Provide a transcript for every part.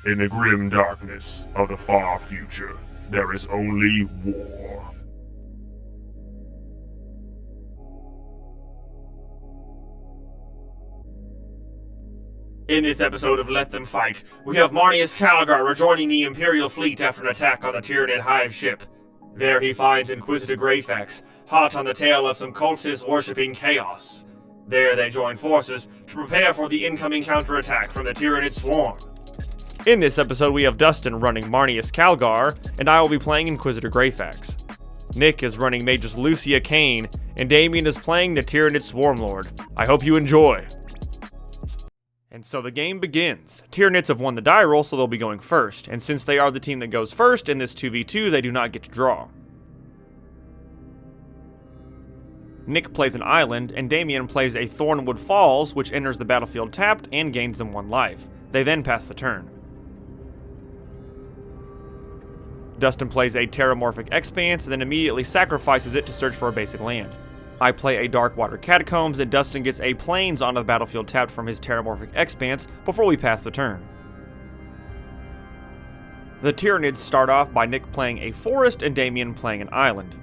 In the grim darkness of the far future, there is only war. In this episode of Let Them Fight, we have Marneus Calgar rejoining the Imperial fleet after an attack on the Tyranid hive ship. There he finds Inquisitor Greyfax, hot on the tail of some cultists worshipping chaos. There they join forces to prepare for the incoming counterattack from the Tyranid Swarm. In this episode, we have Dustin running Marneus Calgar, and I will be playing Inquisitor Greyfax. Nick is running Magus Lucea Kane, and Damien is playing the Tyranid Swarmlord. I hope you enjoy! And so the game begins. Tyranids have won the die roll, so they'll be going first, and since they are the team that goes first in this 2v2, they do not get to draw. Nick plays an island, and Damien plays a Thornwood Falls, which enters the battlefield tapped and gains them 1 life. They then pass the turn. Dustin plays a Terramorphic Expanse, and then immediately sacrifices it to search for a basic land. I play a Darkwater Catacombs, and Dustin gets a Plains onto the battlefield tapped from his Terramorphic Expanse before we pass the turn. The Tyranids start off by Nick playing a Forest and Damien playing an Island.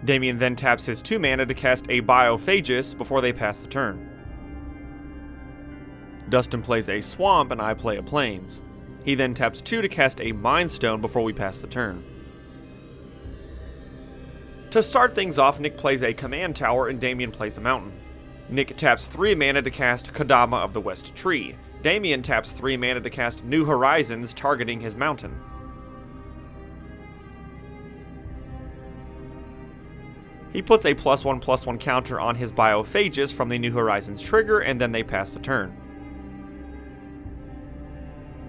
Damien then taps his 2 mana to cast a Biomass before they pass the turn. Dustin plays a Swamp and I play a Plains. He then taps 2 to cast a Mind Stone before we pass the turn. To start things off, Nick plays a Command Tower and Damien plays a Mountain. Nick taps 3 mana to cast Kodama of the West Tree. Damien taps 3 mana to cast New Horizons, targeting his Mountain. He puts a +1/+1 counter on his Biophagus from the New Horizons trigger, and then they pass the turn.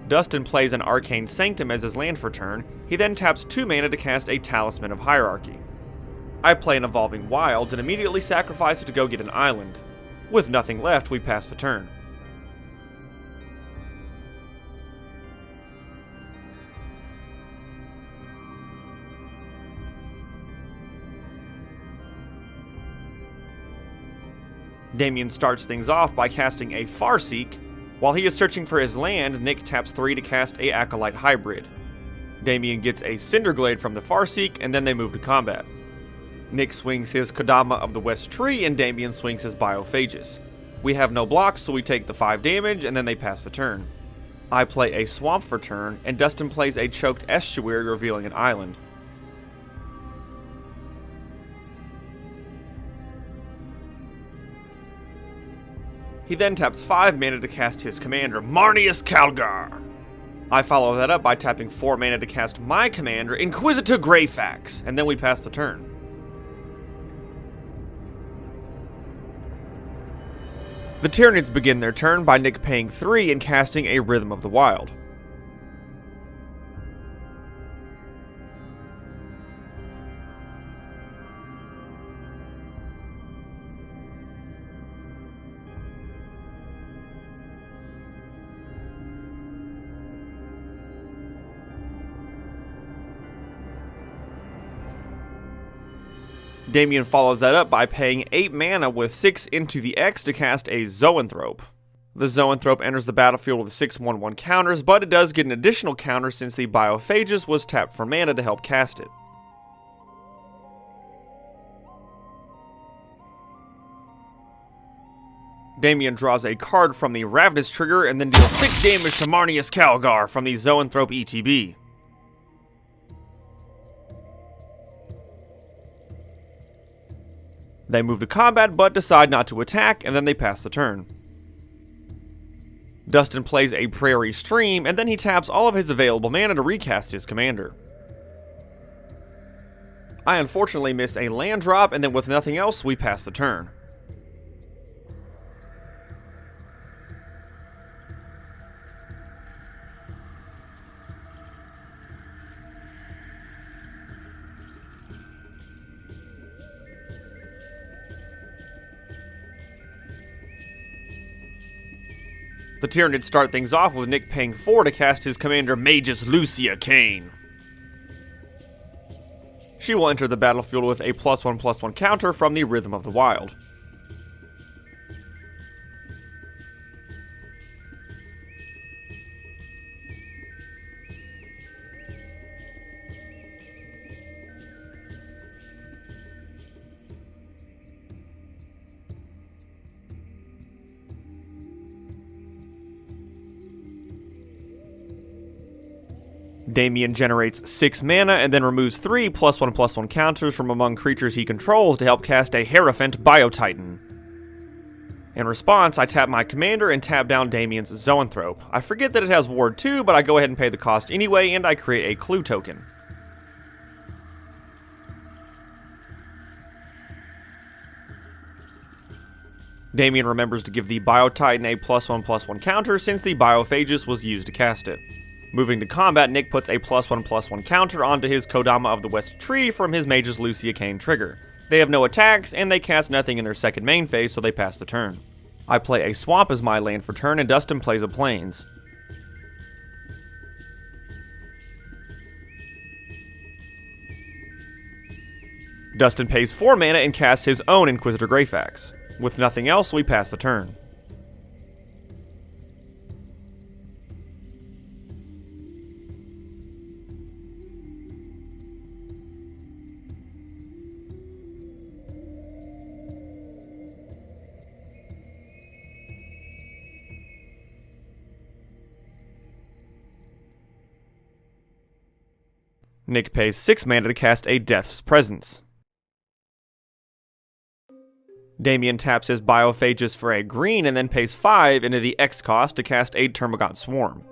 Dustin plays an Arcane Sanctum as his land for turn. He then taps 2 mana to cast a Talisman of Hierarchy. I play an Evolving Wilds and immediately sacrifice it to go get an island. With nothing left, we pass the turn. Damien starts things off by casting a Farseek. While he is searching for his land, Nick taps 3 to cast a Acolyte Hybrid. Damien gets a Cinderglade from the Farseek, and then they move to combat. Nick swings his Kodama of the West Tree, and Damien swings his Biomass. We have no blocks, so we take the 5 damage, and then they pass the turn. I play a Swamp for turn, and Dustin plays a Choked Estuary, revealing an island. He then taps 5 mana to cast his commander, Marneus Calgar. I follow that up by tapping 4 mana to cast my commander, Inquisitor Greyfax, and then we pass the turn. The Tyranids begin their turn by Nick paying 3 and casting a Rhythm of the Wild. Damien follows that up by paying 8 mana with 6 into the X to cast a Zoanthrope. The Zoanthrope enters the battlefield with 6/1/1 counters, but it does get an additional counter since the Biophagus was tapped for mana to help cast it. Damien draws a card from the Ravenous trigger and then deals 6 damage to Marneus Calgar from the Zoanthrope ETB. They move to combat but decide not to attack, and then they pass the turn. Dustin plays a Prairie Stream, and then he taps all of his available mana to recast his commander. I unfortunately miss a land drop, and then with nothing else, we pass the turn. The Tyranids start things off with Nick paying 4 to cast his commander Magus Lucea Kane. She will enter the battlefield with a +1/+1 counter from the Rhythm of the Wild. Damien generates 6 mana and then removes 3 +1/+1 counters from among creatures he controls to help cast a Hierophant Biotitan. In response, I tap my commander and tap down Damien's Zoanthrope. I forget that it has Ward 2, but I go ahead and pay the cost anyway, and I create a Clue token. Damien remembers to give the Biotitan a +1/+1 counter since the Biophagus was used to cast it. Moving to combat, Nick puts a +1/+1 counter onto his Kodama of the West tree from his Magus Lucea Kane trigger. They have no attacks, and they cast nothing in their second main phase, so they pass the turn. I play a swamp as my land for turn, and Dustin plays a plains. Dustin pays 4 mana and casts his own Inquisitor Greyfax. With nothing else, we pass the turn. Nick pays 6 mana to cast a Death's Presence. Damien taps his Biophagus for a green and then pays 5 into the X cost to cast a Termagant Swarm.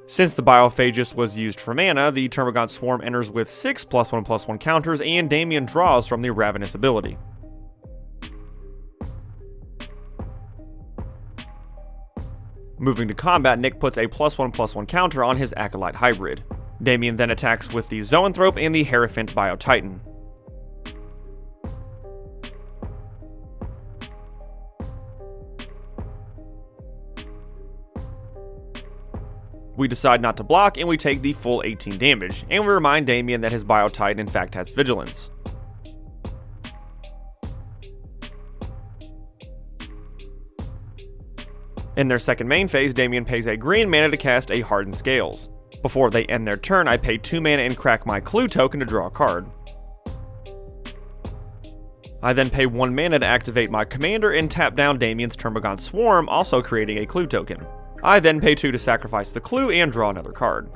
Since the Biophagus was used for mana, the Termagant Swarm enters with 6 +1/+1 counters, and Damien draws from the Ravenous ability. Moving to combat, Nick puts a +1/+1 counter on his Acolyte Hybrid. Damien then attacks with the Zoanthrope and the Hierophant Biotitan. We decide not to block, and we take the full 18 damage, and we remind Damien that his Biotitan in fact has Vigilance. In their second main phase, Damien pays a green mana to cast a Hardened Scales. Before they end their turn, I pay 2 mana and crack my Clue token to draw a card. I then pay 1 mana to activate my commander and tap down Damien's Termagant Swarm, also creating a Clue token. I then pay 2 to sacrifice the Clue and draw another card.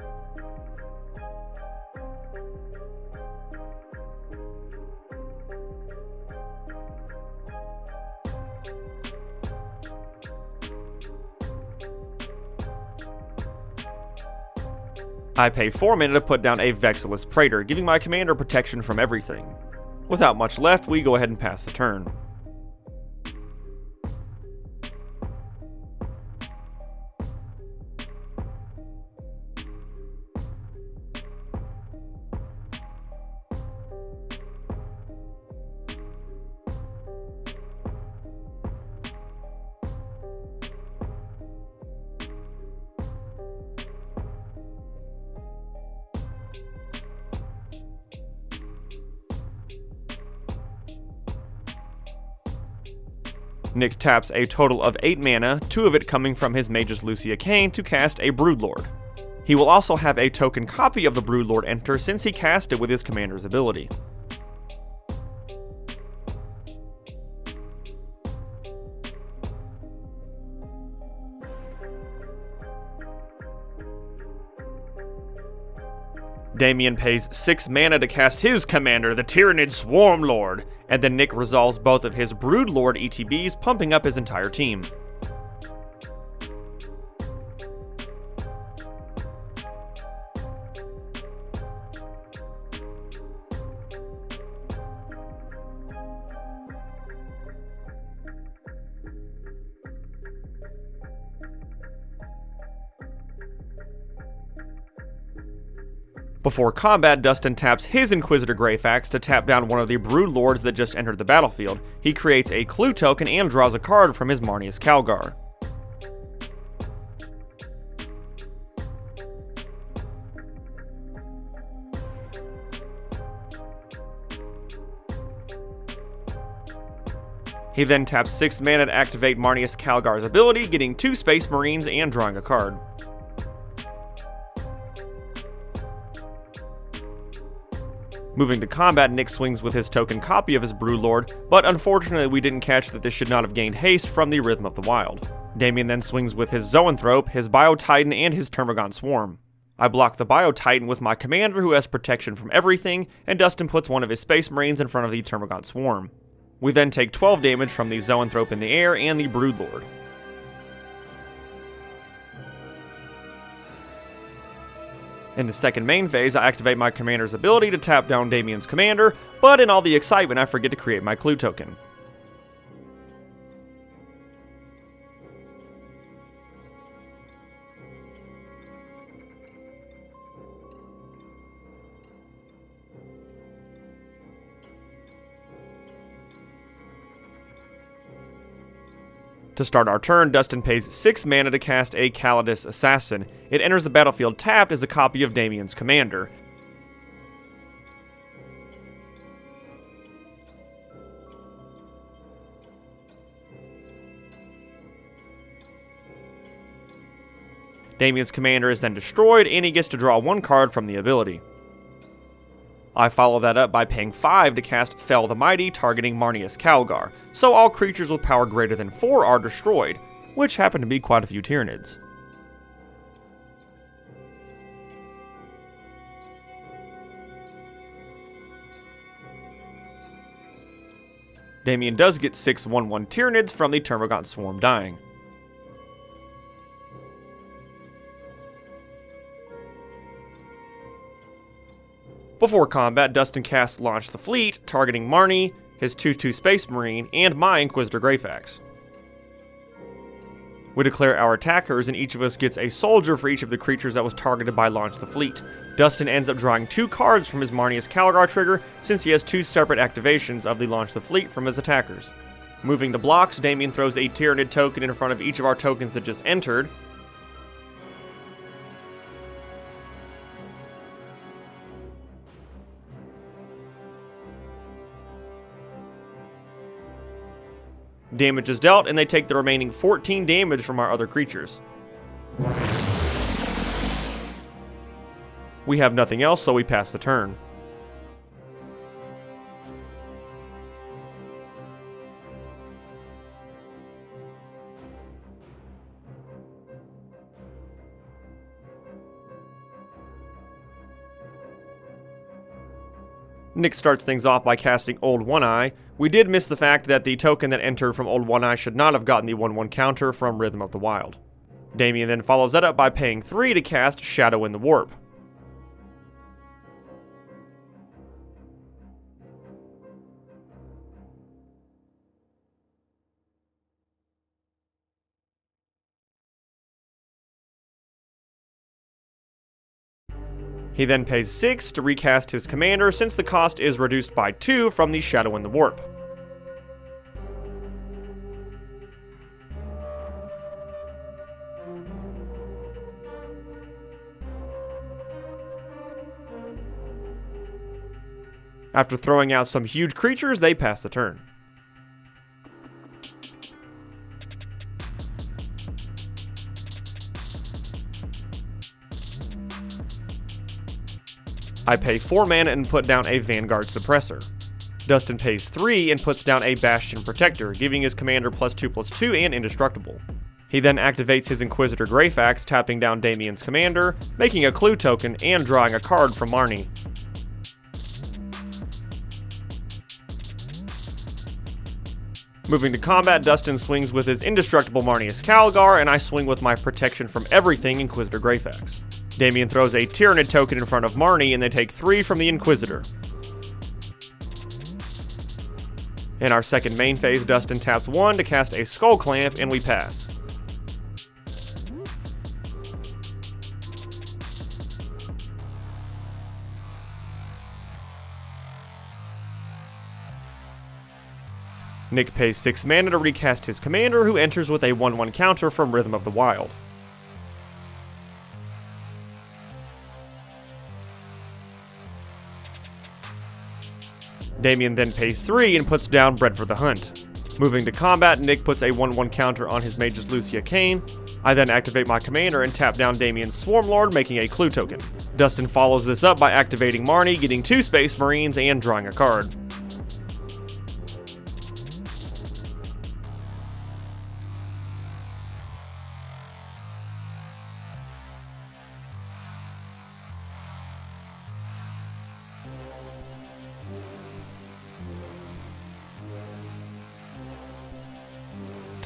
I pay 4 mana to put down a Vexilus Praetor, giving my commander protection from everything. Without much left, we go ahead and pass the turn. Nick taps a total of 8 mana, 2 of it coming from his Magus Lucea Kane, to cast a Broodlord. He will also have a token copy of the Broodlord enter since he cast it with his commander's ability. Damien pays 6 mana to cast his commander, the Tyranid Swarmlord, and then Nick resolves both of his Broodlord ETBs, pumping up his entire team. Before combat, Dustin taps his Inquisitor Greyfax to tap down one of the Broodlords that just entered the battlefield. He creates a Clue token and draws a card from his Marneus Calgar. He then taps 6 mana to activate Marneus Calgar's ability, getting 2 Space Marines and drawing a card. Moving to combat, Nick swings with his token copy of his Broodlord, but unfortunately we didn't catch that this should not have gained haste from the Rhythm of the Wild. Damien then swings with his Zoanthrope, his Biotitan, and his Termagant Swarm. I block the Bio Titan with my commander who has protection from everything, and Dustin puts one of his Space Marines in front of the Termagant Swarm. We then take 12 damage from the Zoanthrope in the air and the Broodlord. In the second main phase, I activate my commander's ability to tap down Damien's commander, but in all the excitement I forget to create my clue token. To start our turn, Dustin pays 6 mana to cast a Calidus Assassin. It enters the battlefield tapped as a copy of Damien's commander. Damien's commander is then destroyed, and he gets to draw 1 card from the ability. I follow that up by paying 5 to cast Fell the Mighty, targeting Marneus Calgar, so all creatures with power greater than 4 are destroyed, which happen to be quite a few Tyranids. Damien does get 6 1/1 Tyranids from the Termagant Swarm dying. Before combat, Dustin casts Launch the Fleet, targeting Marnie, his 2/2 Space Marine, and my Inquisitor Greyfax. We declare our attackers, and each of us gets a soldier for each of the creatures that was targeted by Launch the Fleet. Dustin ends up drawing 2 cards from his Marneus Calgar trigger, since he has 2 separate activations of the Launch the Fleet from his attackers. Moving to blocks, Damien throws a Tyranid token in front of each of our tokens that just entered. Damage is dealt, and they take the remaining 14 damage from our other creatures. We have nothing else, so we pass the turn. Nick starts things off by casting Old One-Eye. We did miss the fact that the token that entered from Old One-Eye should not have gotten the 1/1 counter from Rhythm of the Wild. Damien then follows that up by paying 3 to cast Shadow in the Warp. He then pays 6 to recast his commander, since the cost is reduced by 2 from the Shadow in the Warp. After throwing out some huge creatures, they pass the turn. I pay 4 mana and put down a Vanguard Suppressor. Dustin pays 3 and puts down a Bastion Protector, giving his commander +2/+2 and indestructible. He then activates his Inquisitor Greyfax, tapping down Damien's commander, making a clue token, and drawing a card from Marnie. Moving to combat, Dustin swings with his indestructible Marneus Calgar, and I swing with my protection from everything Inquisitor Greyfax. Damien throws a Tyranid token in front of Marnie, and they take 3 from the Inquisitor. In our second main phase, Dustin taps 1 to cast a Skull Clamp, and we pass. Nick pays 6 mana to recast his commander, who enters with a 1/1 counter from Rhythm of the Wild. Damien then pays 3 and puts down Bread for the Hunt. Moving to combat, Nick puts a 1/1 counter on his Magus Lucea Kane. I then activate my commander and tap down Damien's Swarmlord, making a clue token. Dustin follows this up by activating Marnie, getting 2 Space Marines, and drawing a card.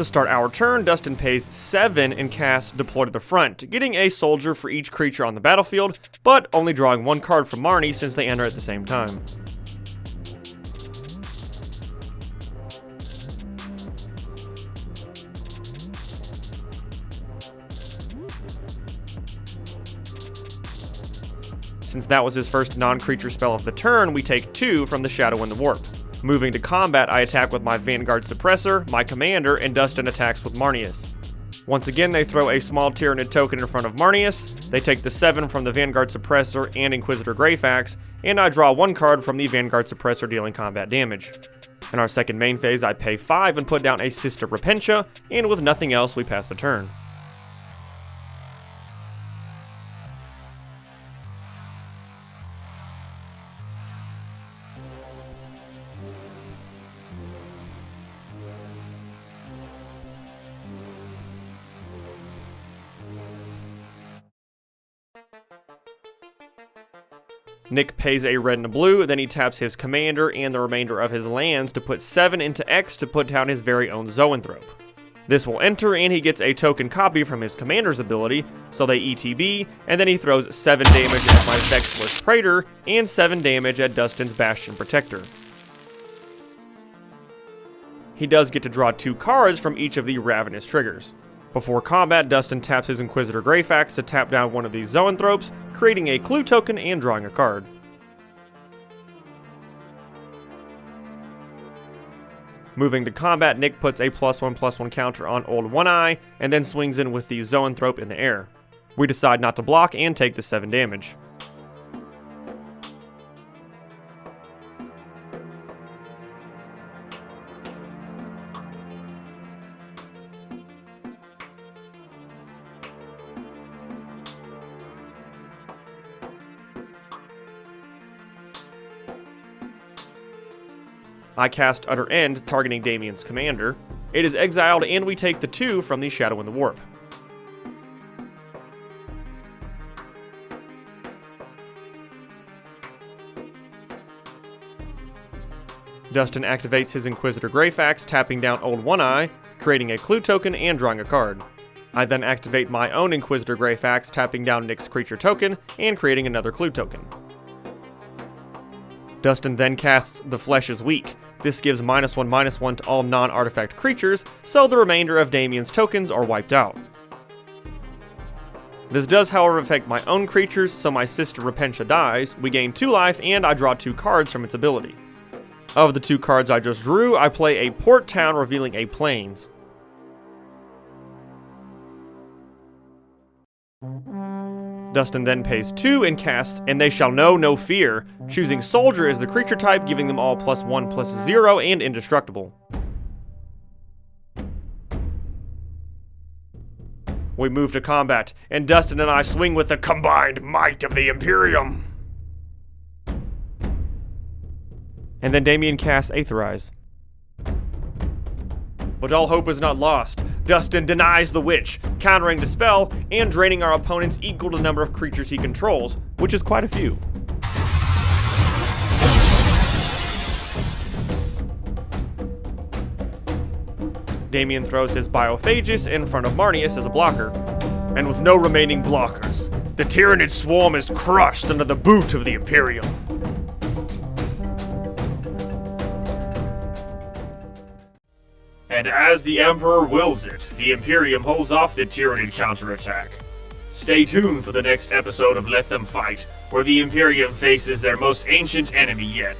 To start our turn, Dustin pays 7 and casts Deploy to the Front, getting a soldier for each creature on the battlefield, but only drawing 1 card from Marnie since they enter at the same time. Since that was his first non-creature spell of the turn, we take 2 from the Shadow and the Warp. Moving to combat, I attack with my Vanguard Suppressor, my Commander, and Dustin attacks with Marneus. Once again, they throw a small Tyranid token in front of Marneus, they take the 7 from the Vanguard Suppressor and Inquisitor Greyfax, and I draw 1 card from the Vanguard Suppressor dealing combat damage. In our second main phase, I pay 5 and put down a Sister Repentia, and with nothing else, we pass the turn. Nick pays a red and a blue, then he taps his commander and the remainder of his lands to put 7 into X to put down his very own Zoanthrope. This will enter and he gets a token copy from his commander's ability, so they ETB, and then he throws 7 damage at my Vexless Praetor and 7 damage at Dustin's Bastion Protector. He does get to draw 2 cards from each of the Ravenous triggers. Before combat, Dustin taps his Inquisitor Greyfax to tap down one of these Zoanthropes, creating a clue token and drawing a card. Moving to combat, Nick puts a +1/+1 counter on Old One-Eye, and then swings in with the Zoanthrope in the air. We decide not to block and take the 7 damage. I cast Utter End, targeting Damien's commander. It is exiled, and we take the 2 from the Shadow and the Warp. Dustin activates his Inquisitor Greyfax, tapping down Old One-Eye, creating a clue token and drawing a card. I then activate my own Inquisitor Greyfax, tapping down Nick's creature token and creating another clue token. Dustin then casts The Flesh is Weak. This gives -1/-1 to all non-artifact creatures, so the remainder of Damien's tokens are wiped out. This does, however, affect my own creatures, so my Sister Repentia dies, we gain 2 life, and I draw 2 cards from its ability. Of the 2 cards I just drew, I play a Port Town, revealing a Plains. Dustin then pays 2 and casts And They Shall Know No Fear, choosing Soldier as the creature type, giving them all +1/+0 and indestructible. We move to combat, and Dustin and I swing with the combined might of the Imperium. And then Damien casts Aetherize. But all hope is not lost. Dustin denies the Witch, countering the spell, and draining our opponents equal to the number of creatures he controls, which is quite a few. Damien throws his Biophagus in front of Marneus as a blocker. And with no remaining blockers, the Tyranid Swarm is crushed under the boot of the Imperium. And as the Emperor wills it, the Imperium holds off the Tyranid counterattack. Stay tuned for the next episode of Let Them Fight, where the Imperium faces their most ancient enemy yet.